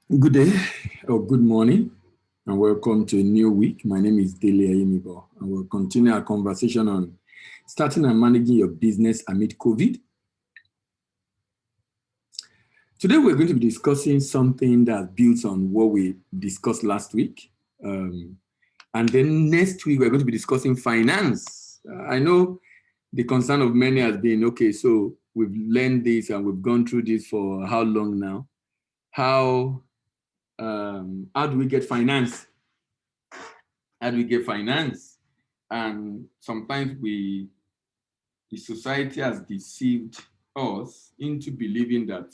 Good day or good morning, and welcome to a new week. My name is Dele Ayemibo, and we'll continue our conversation on starting and managing your business amid COVID. Today, we're going to be discussing something that builds on what we discussed last week. And then next week, we're going to be discussing finance. I know the concern of many has been, okay, so we've learned this and we've gone through this for how long now? How do we get finance? How do we get finance? And sometimes the society has deceived us into believing that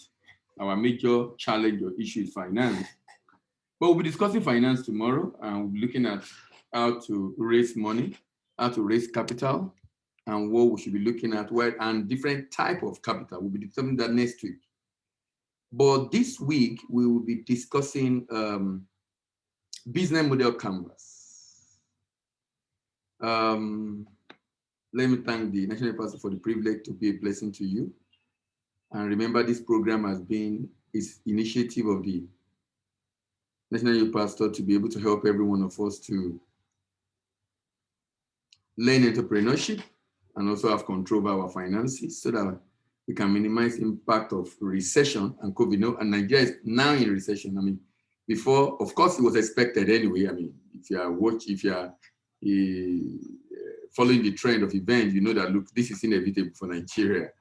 our major challenge or issue is finance. But we'll be discussing finance tomorrow, and we'll be looking at how to raise money, how to raise capital, and what we should be looking at, and different type of capital. We'll be discussing that next week. But this week, we will be discussing business model canvas. Let me thank the National Pastor for the privilege to be a blessing to you. And remember, this program has been its initiative of the National Youth Pastor to be able to help every one of us to learn entrepreneurship and also have control over our finances so that we can minimize the impact of recession and COVID. And Nigeria is now in recession. I mean, before, of course, it was expected anyway. I mean, if you are following the trend of events, you know that, look, this is inevitable for Nigeria,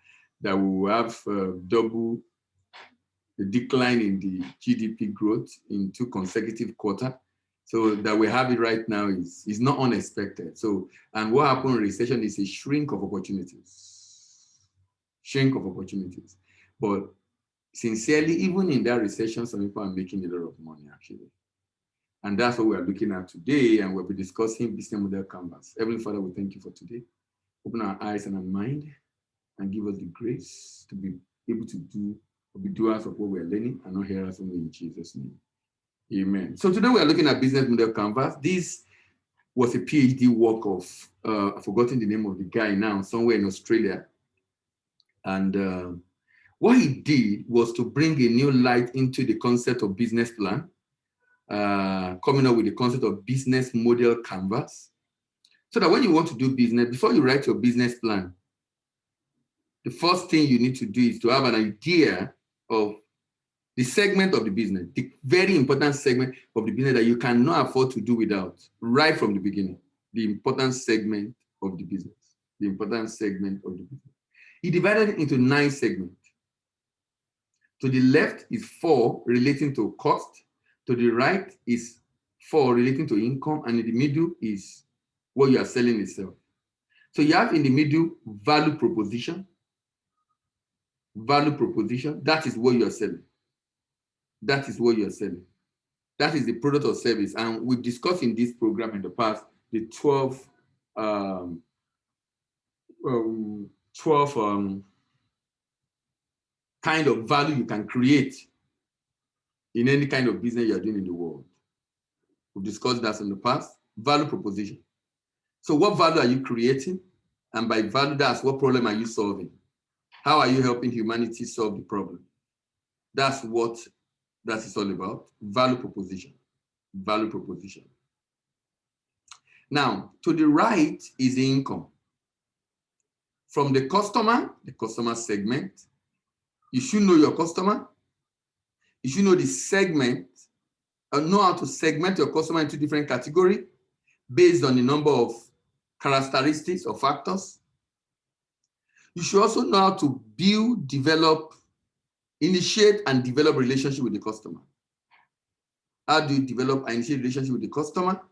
that we will have double the decline in the GDP growth in 2 consecutive quarters. So that we have it right now is not unexpected. So, and what happened in recession is a shrink of opportunities. But sincerely, even in that recession, some people are making a lot of money, actually. And that's what we are looking at today, and we'll be discussing business model canvas. Heavenly Father, we thank you for today. Open our eyes and our mind and give us the grace to be able to be doers of what we're learning and not hearers only, in Jesus' name. Amen. So today we are looking at business model canvas. This was a PhD work of, I've forgotten the name of the guy now, somewhere in Australia. And what he did was to bring a new light into the concept of business plan, coming up with the concept of business model canvas. So that when you want to do business, before you write your business plan, the first thing you need to do is to have an idea of the segment of the business, the very important segment of the business that you cannot afford to do without, right from the beginning. The important segment of the business. He divided it into 9 segments. To the left is 4 relating to cost. To the right is 4 relating to income. And in the middle is what you are selling itself. So you have in the middle value proposition. That is what you are selling. That is the product or service. And we've discussed in this program in the past the 12 kind of value you can create in any kind of business you're doing in the world. We've discussed that in the past. Value proposition. So what value are you creating? And by value, that's what problem are you solving? How are you helping humanity solve the problem? That's what that is all about. Value proposition. Now, to the right is the income. From the customer segment, you should know your customer. You should know the segment, and know how to segment your customer into different categories based on the number of characteristics or factors. You should also know how to build, initiate and develop relationship with the customer. How do you develop and initiate relationship with the customer?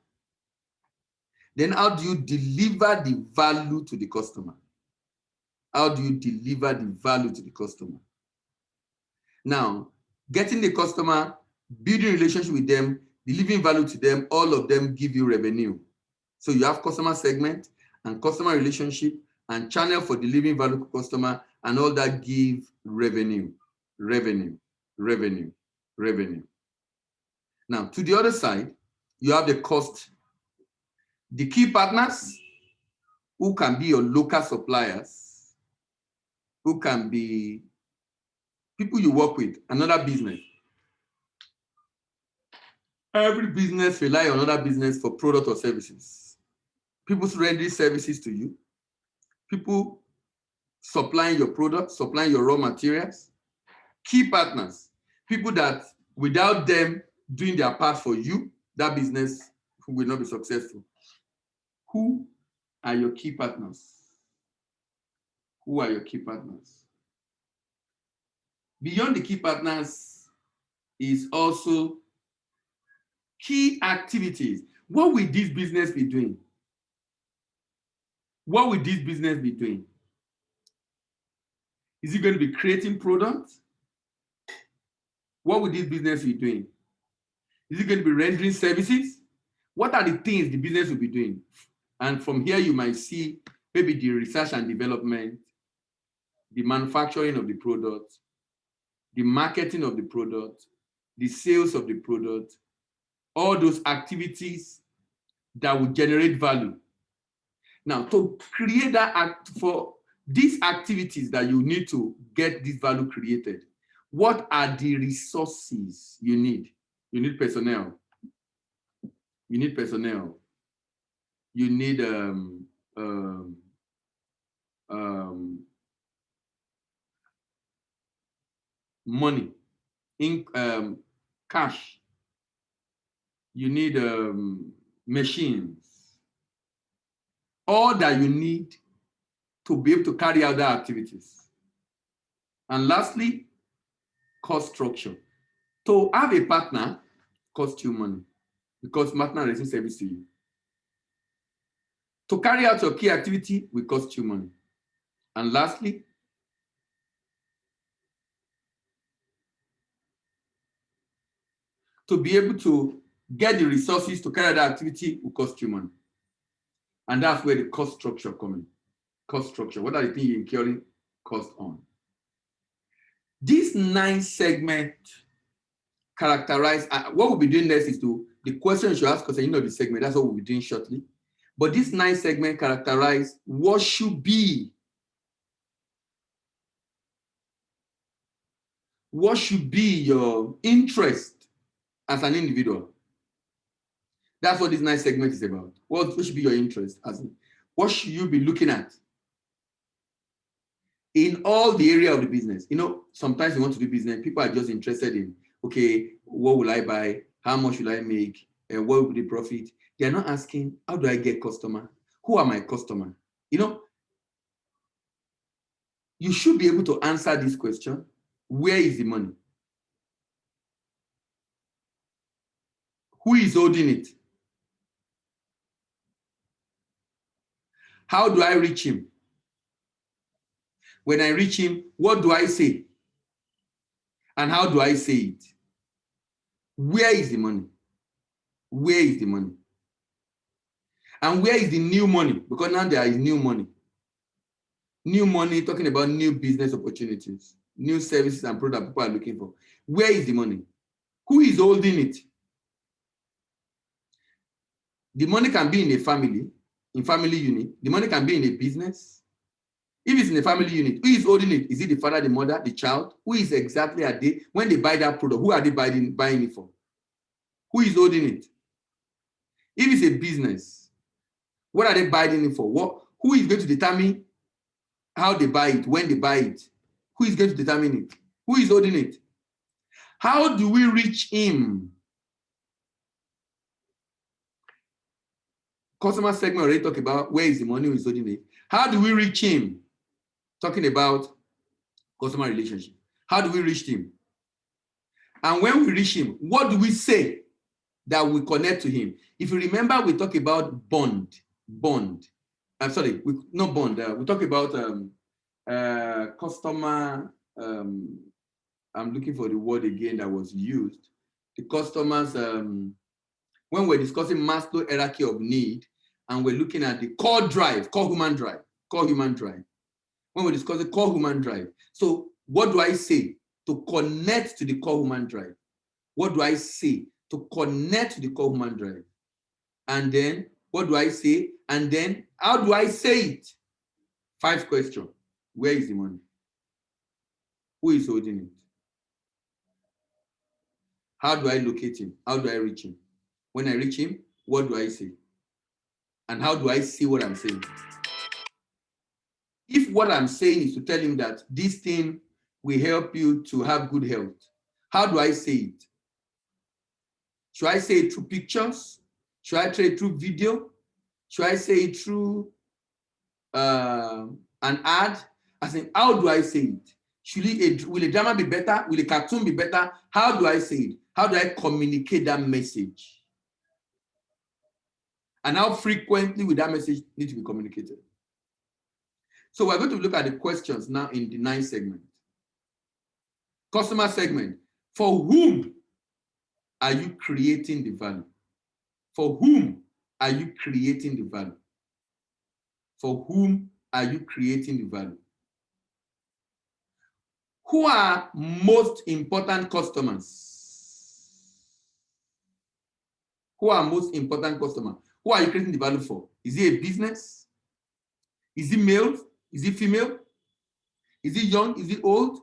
Then how do you deliver the value to the customer? Now, getting the customer, building relationship with them, delivering value to them, all of them give you revenue. So you have customer segment and customer relationship and channel for delivering value to customer, and all that give revenue. Now, to the other side, you have the cost. The key partners, who can be your local suppliers, who can be people you work with, another business. Every business rely on other business for product or services. People rendering services to you. People supplying your product, supplying your raw materials. Key partners. People that without them doing their part for you, that business will not be successful. Who are your key partners? Who are your key partners? Beyond the key partners is also key activities. What will this business be doing? What will this business be doing? Is it going to be creating products? What will this business be doing? Is it going to be rendering services? What are the things the business will be doing? And from here, you might see maybe the research and development, the manufacturing of the product, the marketing of the product, the sales of the product, all those activities that will generate value. Now, to create that for these activities that you need to get this value created, what are the resources you need? You need personnel. You need personnel. You need money, cash. You need machines. All that you need to be able to carry out the activities. And lastly, cost structure. To have a partner costs you money because partner renders service to you. To carry out your key activity will cost you money. And lastly, to be able to get the resources to carry out that activity will cost you money. And that's where the cost structure comes in. Cost structure. What are the things you're incurring cost on? These 9 segments characterize, what we'll be doing next is the question you should ask us, the segment, that's what we'll be doing shortly. But these 9 segments characterize what should be. What should be your interest as an individual? That's what this 9 segment is about. What should be your interest? What should you be looking at in all the area of the business? Sometimes you want to do business, people are just interested in, okay, what will I buy? How much will I make? And what will be the profit? They're not asking, how do I get customer? Who are my customer? You should be able to answer this question. Where is the money? Who is holding it? How do I reach him? When I reach him, what do I say? And how do I say it? Where is the money? Where is the money? And where is the new money? Because now there is new money. New money, talking about new business opportunities, new services and products people are looking for. Where is the money? Who is holding it? The money can be in a family, in family unit. The money can be in a business. If it's in a family unit, who is holding it? Is it the father, the mother, the child? Who is exactly at they, when they buy that product, who are they buying it for? Who is holding it? If it's a business, what are they buying it for? Who is going to determine how they buy it, when they buy it? Who is going to determine it? Who is holding it? How do we reach him? Customer segment already talk about where is the money, who is holding it. How do we reach him? Talking about customer relationship. How do we reach him? And when we reach him, what do we say that we connect to him? If you remember, we talk about bond. I'm sorry, not bond. We talk about customer. I'm looking for the word again that was used. The customers, when we're discussing Maslow hierarchy of need, and we're looking at the core drive, core human drive. When we're discussing core human drive. So what do I say to connect to the core human drive? What do I say to connect to the core human drive? And then what do I say? And then how do I say it? 5 questions. Where is the money? Who is holding it? How do I locate him? How do I reach him? When I reach him, what do I say? And how do I see what I'm saying? If what I'm saying is to tell him that this thing will help you to have good health, how do I say it? Should I say it through pictures? Should I say it through video? Should I say it through an ad? I think, how do I say it? Will a drama be better? Will a cartoon be better? How do I say it? How do I communicate that message? And how frequently will that message need to be communicated? So we're going to look at the questions now in the 9th segment. Customer segment. For whom are you creating the value? For whom are you creating the value? For whom are you creating the value? Who are most important customers? Who are most important customers? Who are you creating the value for? Is it a business? Is it male? Is it female? Is it young? Is it old?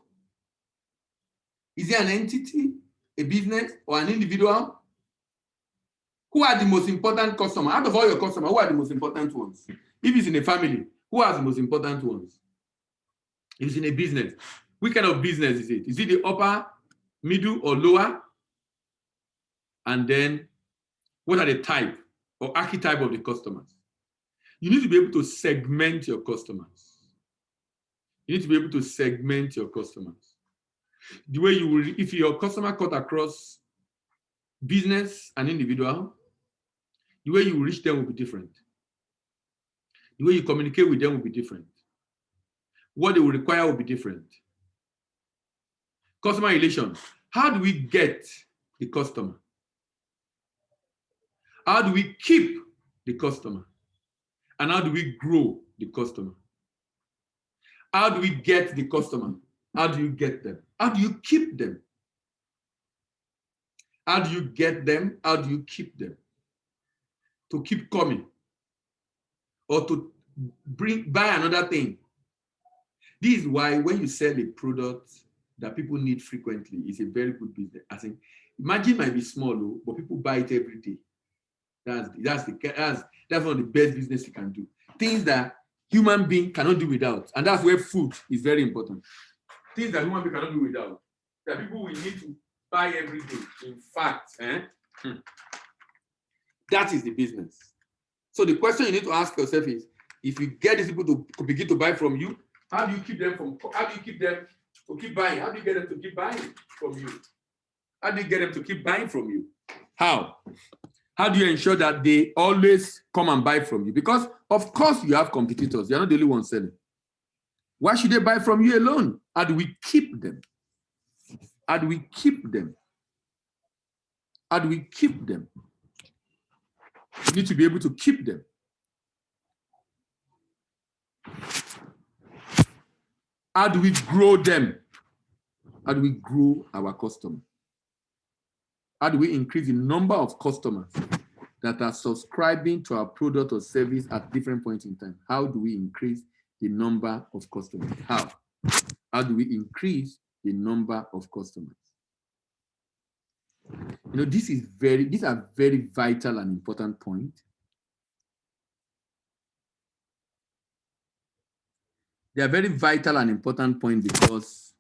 Is it an entity, a business, or an individual? Who are the most important customers? Out of all your customers, who are the most important ones? If it's in a family, who are the most important ones? If it's in a business, which kind of business is it? Is it the upper, middle, or lower? And then, what are the type or archetype of the customers? You need to be able to segment your customers. You need to be able to segment your customers. The way you will, if your customer cut across business and individual, the way you reach them will be different. The way you communicate with them will be different. What they will require will be different. Customer relations. How do we get the customer? How do we keep the customer? And how do we grow the customer? How do we get the customer? How do you get them? How do you keep them? How do you get them? How do you keep them? To keep coming or to buy another thing. This is why when you sell a product that people need frequently, it's a very good business. I think margin might be small, but people buy it every day. That's one of the best business you can do. Things that human being cannot do without, and that's where food is very important. Things that human being cannot do without, that people will need to buy every day. In fact, that is the business. So the question you need to ask yourself is, if you get these people to begin to buy from you, how do you keep them to keep buying? How do you get them to keep buying from you? How do you get them to keep buying from you? How? How do you ensure that they always come and buy from you? Because of course you have competitors. You're not the only one selling. Why should they buy from you alone? How do we keep them? How do we keep them? How do we keep them? You need to be able to keep them. How do we grow them? How do we grow our customers? How do we increase the number of customers that are subscribing to our product or service at different points in time? How do we increase the number of customers? How? How do we increase the number of customers? You know, these are very vital and important points. They are very vital and important points because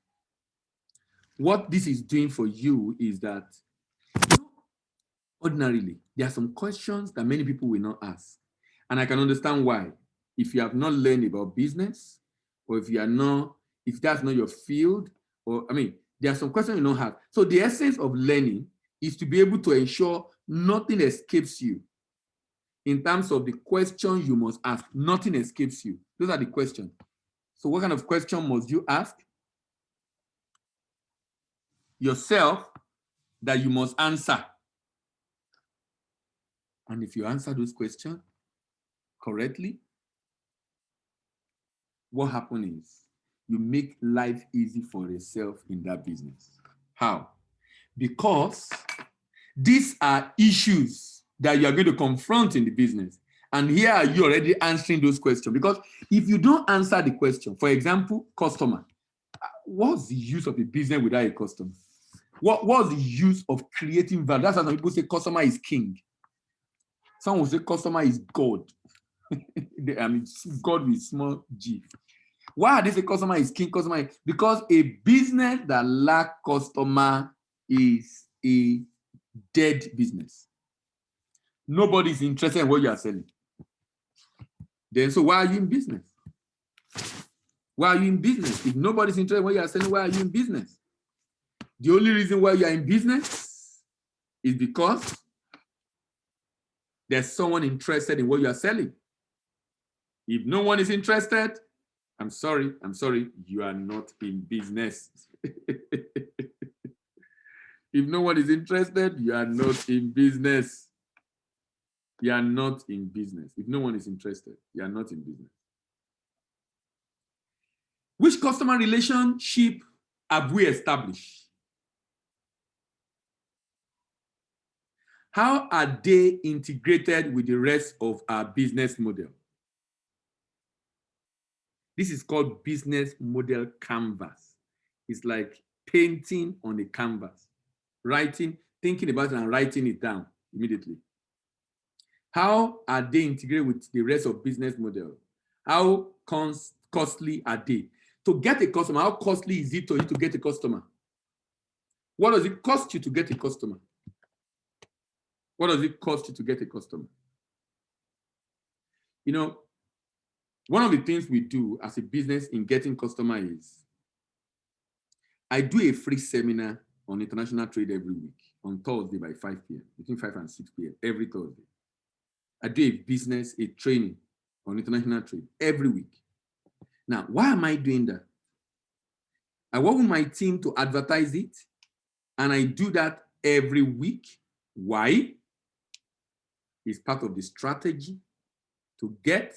what this is doing for you is that ordinarily, there are some questions that many people will not ask. And I can understand why. If you have not learned about business, or if that's not your field, there are some questions you don't have. So the essence of learning is to be able to ensure nothing escapes you. In terms of the questions you must ask, nothing escapes you. Those are the questions. So what kind of question must you ask yourself that you must answer? And if you answer those questions correctly, what happens is you make life easy for yourself in that business. How? Because these are issues that you are going to confront in the business. And here are you already answering those questions. Because if you don't answer the question, for example, customer, what's the use of a business without a customer? What's the use of creating value? That's why some people say customer is king. Some will say customer is God. I mean, God with small g. Why they say customer is king, customer is, because a business that lacks customer is a dead business. Nobody is interested in what you are selling. Then, so why are you in business? Why are you in business? If nobody's interested in what you are selling, why are you in business? The only reason why you are in business is because there's someone interested in what you are selling. If no one is interested, I'm sorry, you are not in business. If no one is interested, you are not in business. You are not in business. If no one is interested, you are not in business. Which customer relationship have we established? How are they integrated with the rest of our business model? This is called business model canvas. It's like painting on a canvas, writing, thinking about it and writing it down immediately. How are they integrated with the rest of business model? How costly are they? To get a customer, how costly is it for you to get a customer? What does it cost you to get a customer? What does it cost you to get a customer? You know, one of the things we do as a business in getting customer is, I do a free seminar on international trade every week on Thursday by 5 p.m., between 5 and 6 p.m. every Thursday. I do a training on international trade every week. Now, why am I doing that? I work with my team to advertise it, and I do that every week. Why? It's part of the strategy to get,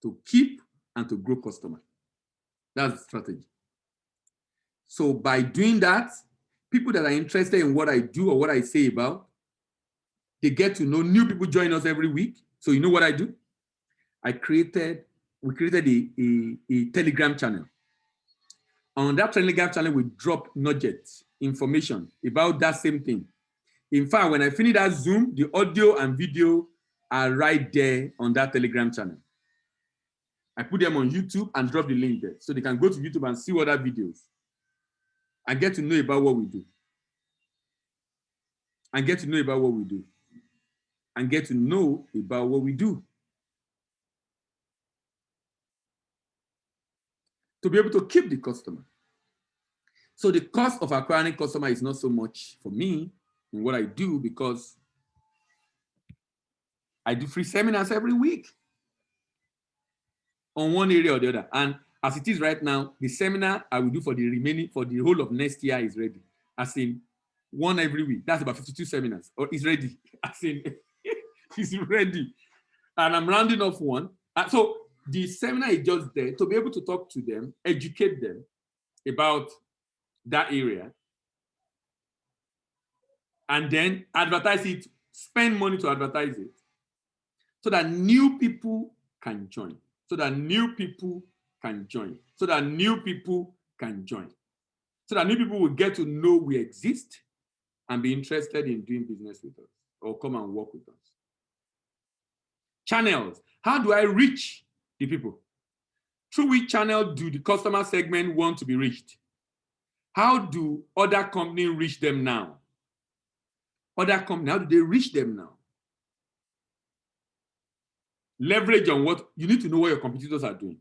to keep, and to grow customers. That's the strategy. So by doing that, people that are interested in what I do or what I say about, they get to know new people join us every week. So you know what I do? We created a Telegram channel. On that Telegram channel, we drop nuggets, information about that same thing. In fact, when I finish that Zoom, the audio and video are right there on that Telegram channel. I put them on YouTube and drop the link there. So they can go to YouTube and see other videos and get to know about what we do. And get to know about what we do. And get to know about what we do. To be able to keep the customer. So the cost of acquiring customer is not so much for me in what I do, because I do free seminars every week on one area or the other. And as it is right now, the seminar I will do for the whole of next year is ready. As in one every week. That's about 52 seminars. Or is ready. As in it's ready. And I'm rounding off one. So the seminar is just there to be able to talk to them, educate them about that area, and then advertise it, spend money to advertise it, so that new people can join, so that new people can join, so that new people can join, so that new people will get to know we exist and be interested in doing business with us or come and work with us. Channels. How do I reach the people? Through which channel do the customer segment want to be reached? How do other companies reach them now? Other companies, how do they reach them now? Leverage on what you need to know what your competitors are doing.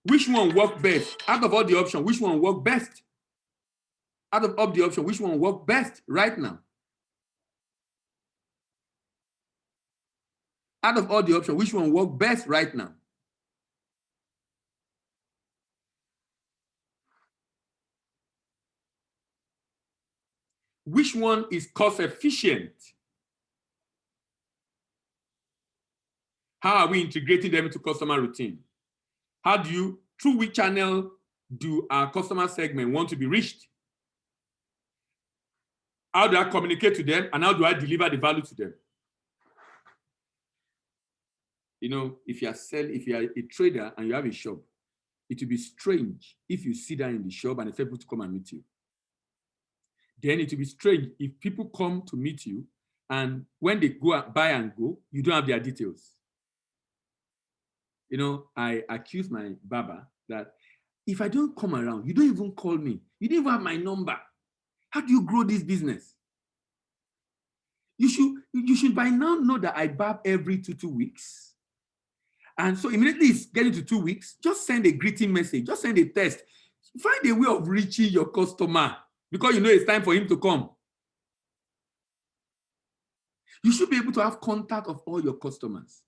Which one works best? Out of all the options, which one works best? Out of all the options, which one works best right now? Out of all the options, which one works best right now? Which one is cost efficient? How are we integrating them into customer routine? Through which channel do our customer segment want to be reached? How do I communicate to them, and how do I deliver the value to them? You know, if you are a trader and you have a shop, it will be strange if you sit down in the shop and expect people to come and meet you. Then it will be strange if people come to meet you And when they go buy and go, you don't have their details. You know, I accuse my barber that if I don't come around, you don't even call me. You don't even have my number. How do you grow this business? You should by now know that I barb every two weeks. And so immediately it's getting to 2 weeks, just send a greeting message, just send a text. Find a way of reaching your customer because you know it's time for him to come. You should be able to have contact of all your customers.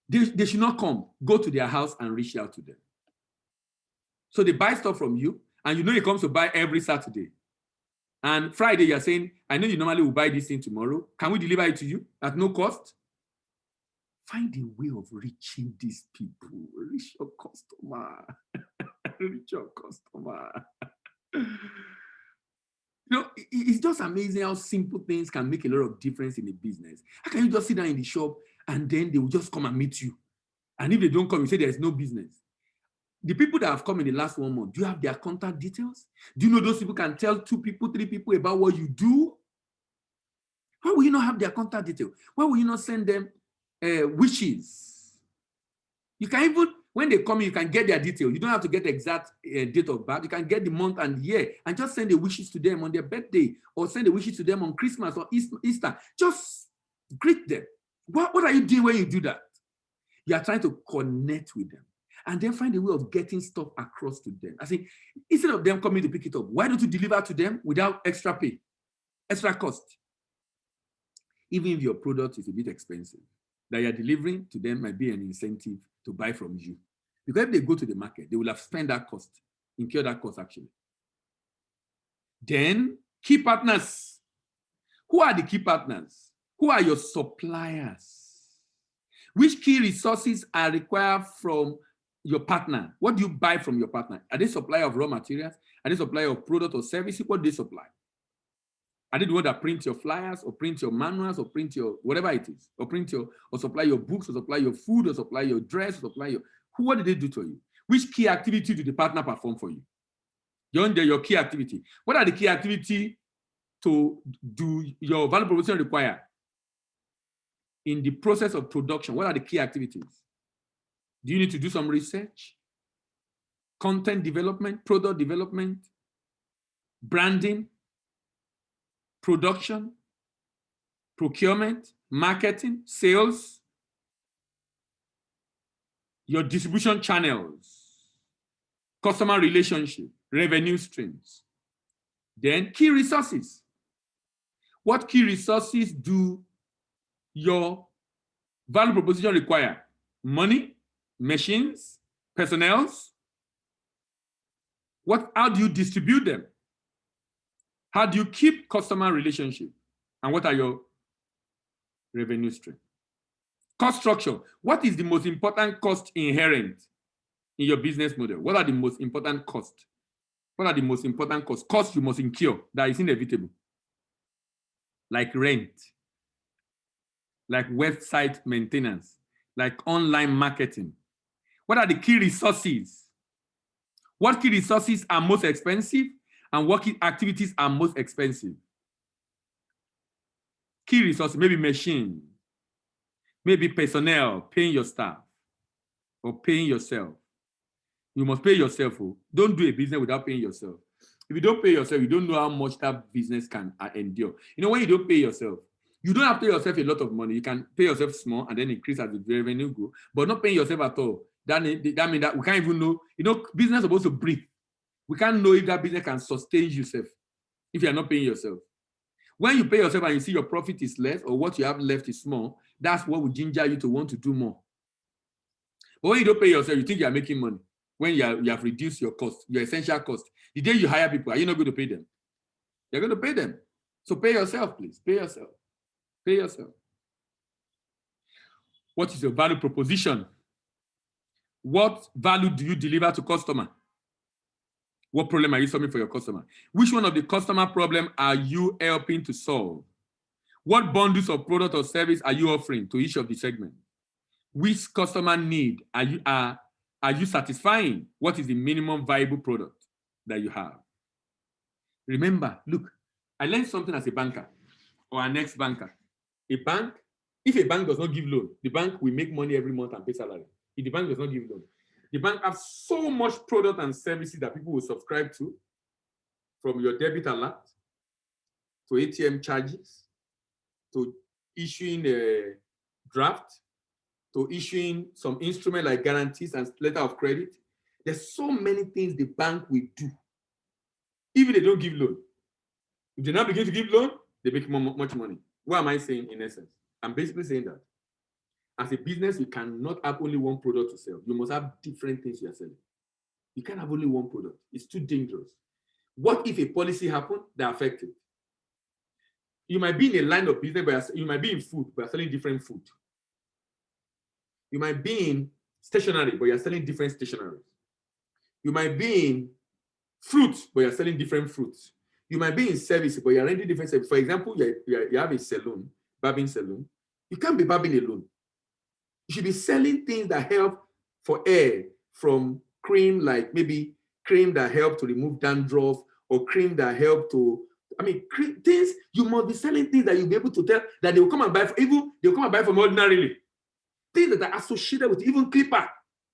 They should not come. Go to their house and reach out to them. So they buy stuff from you, and you know he comes to buy every Saturday. And Friday, you're saying, I know you normally will buy this thing tomorrow. Can we deliver it to you at no cost? Find a way of reaching these people. Reach your customer. Reach your customer. You know, it's just amazing how simple things can make a lot of difference in a business. How can you just sit down in the shop and then they will just come and meet you? And if they don't come, you say there's no business. The people that have come in the last 1 month, do you have their contact details? Do you know those people can tell 2 people, 3 people about what you do? Why will you not have their contact details? Why will you not send them wishes? You can even, when they come in, you can get their details. You don't have to get the exact date of birth. You can get the month and year and just send the wishes to them on their birthday or send the wishes to them on Christmas or Easter. Just greet them. What are you doing when you do that? You are trying to connect with them and then find a way of getting stuff across to them. I think instead of them coming to pick it up, why don't you deliver to them without extra pay, extra cost? Even if your product is a bit expensive, that you're delivering to them might be an incentive to buy from you. Because if they go to the market, they will have spent that cost, incur that cost actually. Then, key partners. Who are the key partners? Who are your suppliers? Which key resources are required from your partner? What do you buy from your partner? Are they supplier of raw materials? Are they supplier of product or services? What do they supply? Are they the one that print your flyers or print your manuals or print your whatever it is, or print your or supply your books or supply your food or supply your dress or supply your what do they do to you? Which key activity do the partner perform for you? You're under your key activity. What are the key activity to do your value proposition require? In the process of production, what are the key activities? Do you need to do some research? Content development, product development, branding, production, procurement, marketing, sales, your distribution channels, customer relationship, revenue streams. Then key resources. What key resources do your value proposition require? Money, machines, personnel. How do you distribute them? How do you keep customer relationship? And what are your revenue stream? Cost structure. What is the most important cost inherent in your business model? What are the most important costs? What are the most important costs? Costs you must incur that is inevitable. Like rent, like website maintenance, like online marketing. What are the key resources? What key resources are most expensive and what key activities are most expensive? Key resources, maybe machine, maybe personnel, paying your staff, or paying yourself. You must pay yourself. Don't do a business without paying yourself. If you don't pay yourself, you don't know how much that business can endure. You know, when you don't pay yourself, you don't have to pay yourself a lot of money. You can pay yourself small and then increase as the revenue grow, but not paying yourself at all. That means that we can't even know. You know, business is supposed to breathe. We can't know if that business can sustain yourself if you're not paying yourself. When you pay yourself and you see your profit is less or what you have left is small, that's what will ginger you to want to do more. But when you don't pay yourself, you think you're making money. When you have reduced your cost, your essential cost. The day you hire people, are you not going to pay them? You're going to pay them. So pay yourself, please. Pay yourself. Pay yourself. What is your value proposition? What value do you deliver to customer? What problem are you solving for your customer? Which one of the customer problem are you helping to solve? What bundles of product or service are you offering to each of the segments? Which customer need are you satisfying? What is the minimum viable product that you have? Remember, look, I learned something as a banker or an ex-banker. A bank, if a bank does not give loan, the bank will make money every month and pay salary. If the bank does not give loan, the bank has so much product and services that people will subscribe to, from your debit alert to ATM charges, to issuing a draft, to issuing some instrument like guarantees and letter of credit. There's so many things the bank will do. Even they don't give loan. If they now begin to give loan, they make much money. What am I saying in essence? I'm basically saying that as a business, you cannot have only one product to sell. You must have different things you are selling. You can't have only one product. It's too dangerous. What if a policy happens that affects it? You might be in a line of business, but you might be in food, but you're selling different food. You might be in stationery, but you're selling different stationery. You might be in fruits, but you're selling different fruits. You might be in service, but you're rendering different services. For example, you have a salon, barbing salon. You can't be barbing alone. You should be selling things that help for hair, from cream, like maybe cream that help to remove dandruff, or cream that help to, things. You must be selling things that you'll be able to tell that they will come and buy, they'll come and buy from ordinarily. Things that are associated with even clipper,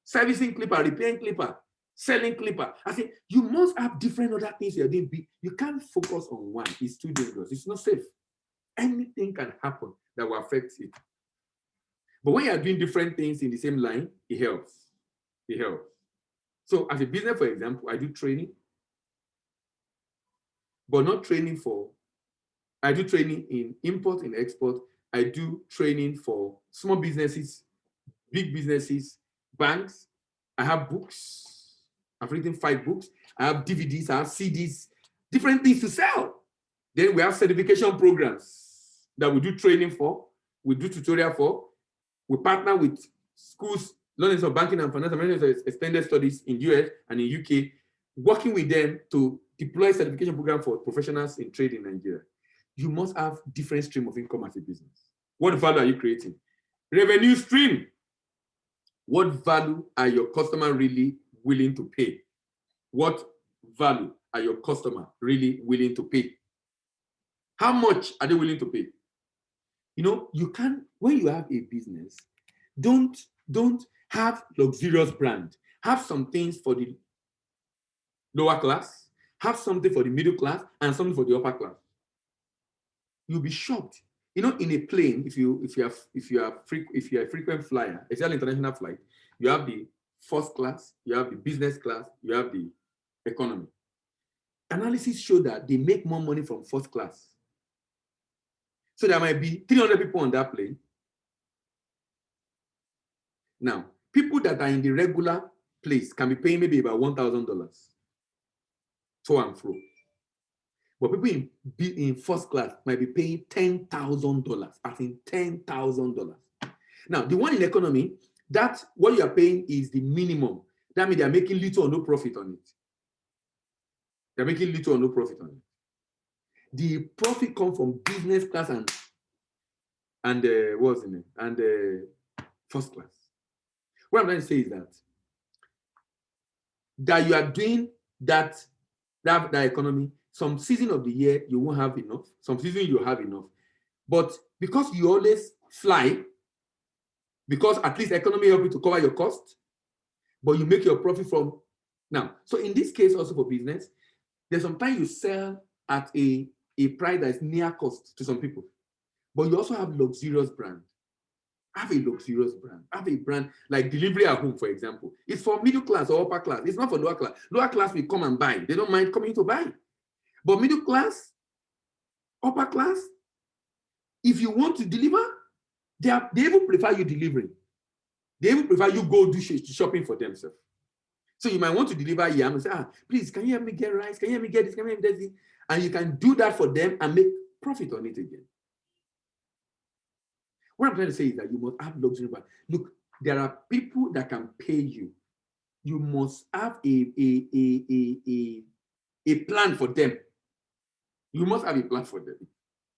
servicing clipper, repairing clipper, selling clipper. I think you must have different other things you're doing. You can't focus on one. It's too dangerous. It's not safe. Anything can happen that will affect it. But when you're doing different things in the same line, it helps. It helps. So as a business, for example, I do training, but not training for, I do training in import and export. I do training for small businesses, big businesses, banks. I have books. I've written 5 books. I have DVDs, I have CDs, different things to sell. Then we have certification programs that we do training for, we do tutorial for. We partner with schools, learners of banking and financial management extended studies in US and in UK, working with them to deploy certification program for professionals in trade in Nigeria. You must have different stream of income as a business. What value are you creating? Revenue stream. What value are your customer really willing to pay? What value are your customer really willing to pay? How much are they willing to pay? You know, you can't, when you have a business, don't have luxurious brand. Have some things for the lower class, have something for the middle class, and something for the upper class. You'll be shocked. You know, in a plane, if you are a frequent flyer, especially international flight, you have the first class, you have the business class, you have the economy. Analysis show that they make more money from first class. So there might be 300 people on that plane. Now, people that are in the regular place can be paying maybe about $1,000 to and fro. But people in first class might be paying $10,000, I think $10,000. Now, the one in economy, that what you are paying is the minimum. That means they are making little or no profit on it. They're making little or no profit on it. The profit comes from business class and what's the name? And first class. What I'm trying to say is that you are doing that economy. Some season of the year you won't have enough. Some season you have enough. But because you always fly, because at least economy help you to cover your cost, but you make your profit from now. So in this case, also for business, there's sometimes you sell at a price that is near cost to some people, but you also have luxurious brand. Have a luxurious brand. Have a brand like delivery at home, for example. It's for middle class or upper class. It's not for lower class. Lower class will come and buy. They don't mind coming to buy. But middle class, upper class, if you want to deliver, they even prefer you delivering. They even prefer you go do shopping for themselves. So you might want to deliver yam and say, please, can you help me get rice? Can you help me get this? Can you help me get this? And you can do that for them and make profit on it again. What I'm trying to say is that you must have luxury brand. Look, there are people that can pay you. You must have a plan for them. You must have a plan for them.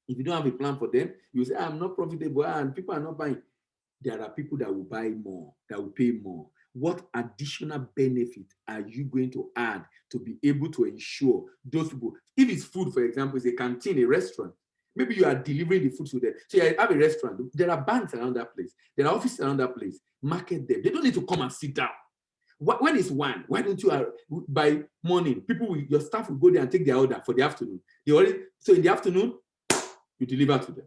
If you don't have a plan for them, you say, I'm not profitable and people are not buying. There are people that will buy more, that will pay more. What additional benefit are you going to add to be able to ensure those people? If it's food, for example, it's a canteen, a restaurant, Maybe you are delivering the food to them. So you have a restaurant. There are banks around that place. There are offices around that place. Market them. They don't need to come and sit down. When it's one, why don't you, by morning, your staff will go there and take their order for the afternoon. So in the afternoon, you deliver to them.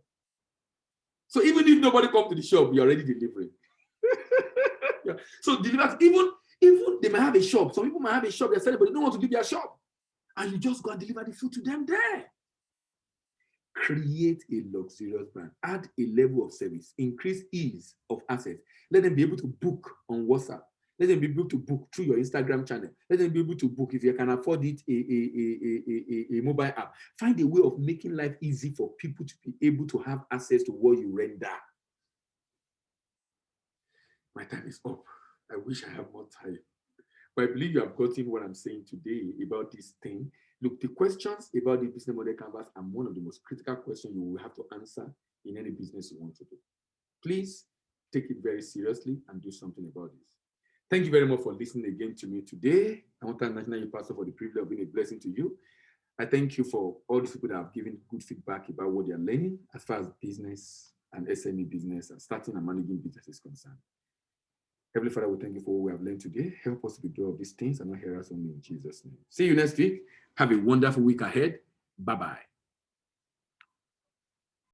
So even if nobody comes to the shop, you're already delivering. Yeah. So deliver, even they might have a shop. Some people might have a shop, they're selling, but they don't want to leave their shop. And you just go and deliver the food to them there. Create a luxurious brand. Add a level of service. Increase ease of access. Let them be able to book on WhatsApp. Let them be able to book through your Instagram channel. Let them be able to book, if you can afford it, a mobile app. Find a way of making life easy for people to be able to have access to what you render. My time is up. I wish I had more time. But I believe you have gotten what I'm saying today about this thing. Look, the questions about the business model canvas are one of the most critical questions you will have to answer in any business you want to do. Please take it very seriously and do something about this. Thank you very much for listening again to me today. I want to thank National Youth Pastor for the privilege of being a blessing to you. I thank you for all these people that have given good feedback about what they are learning as far as business and SME business and starting and managing business is concerned. Heavenly Father, we thank you for what we have learned today. Help us to be doers of these things and not hear us only in Jesus' name. See you next week. Have a wonderful week ahead. Bye-bye.